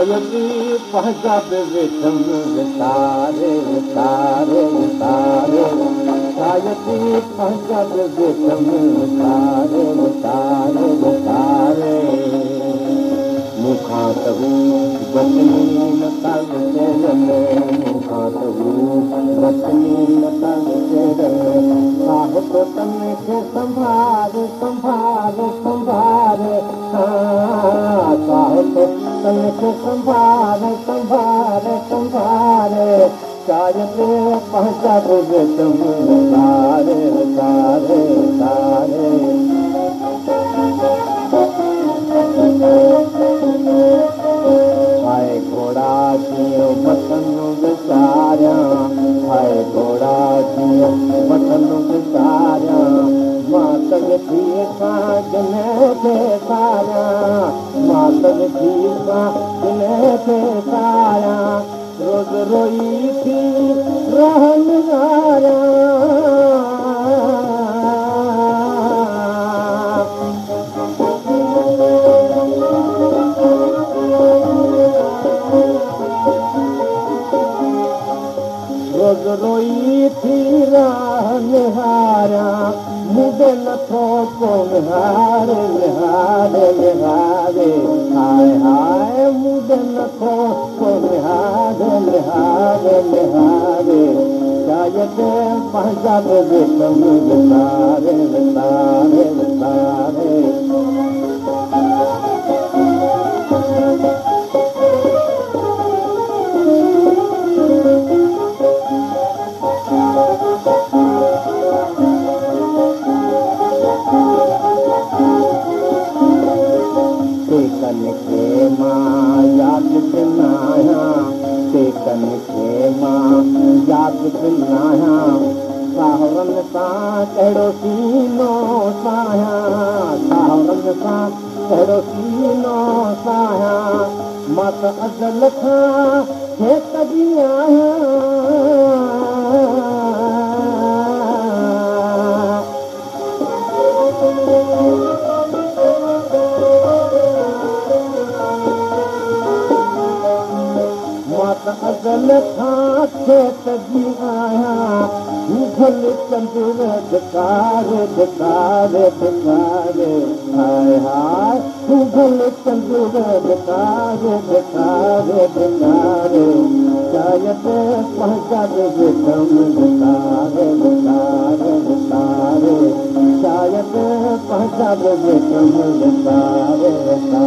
शायदि पंहिंजा बि विषम विसारे विसारे विसारे शायदि पंहिंजा बि विषम विसारे विसारे विसारे मूंखां त हू वतनी नथा विसरनि मूंखां त हू वतनी नथा विसरनि साहिब तन खे संभाले संभाले संभाले साहिब तन खे संभाले संभाले संभाले शायदि पंहिंजा बि विषम विसारे विसारे विसारे हाय घोड़ा जीअं वतन विसारियां हाय घोड़ा जीअं वतन विसारियां मां तन थी सां जिन खे सारियां मां तन थी सां जिन खे सारियां रोज़ रोई थी रहनि रोज़ रोई थी निहारियां मुझे नथो को निहारे निहारे निहारे हाय हाय मुझे नथो को निहारे निहारे निहारे शायदि पंहिंजा बि विषम विसारे विसारे विसारे टेकन खे मां यादि दिनायां टेकन खे मां यादि दिनायां साहुरनि सां कहिड़ो सीनो साहियां साहुरनि सां कहिड़ो सीनो साहियां मां त अज़ल खां खेतजी आहियां अज़ल खां खेतजी आहियां मुझल चंदुर धिकारे धिकारे धिकारे हाय हाय मुझल चंदुर धिकारे धिकारे धिकारे शायदि पंहिंजा बि विषम विसारे विसारे विसारे शायदि पंहिंजा बि विषम विसारे विसारे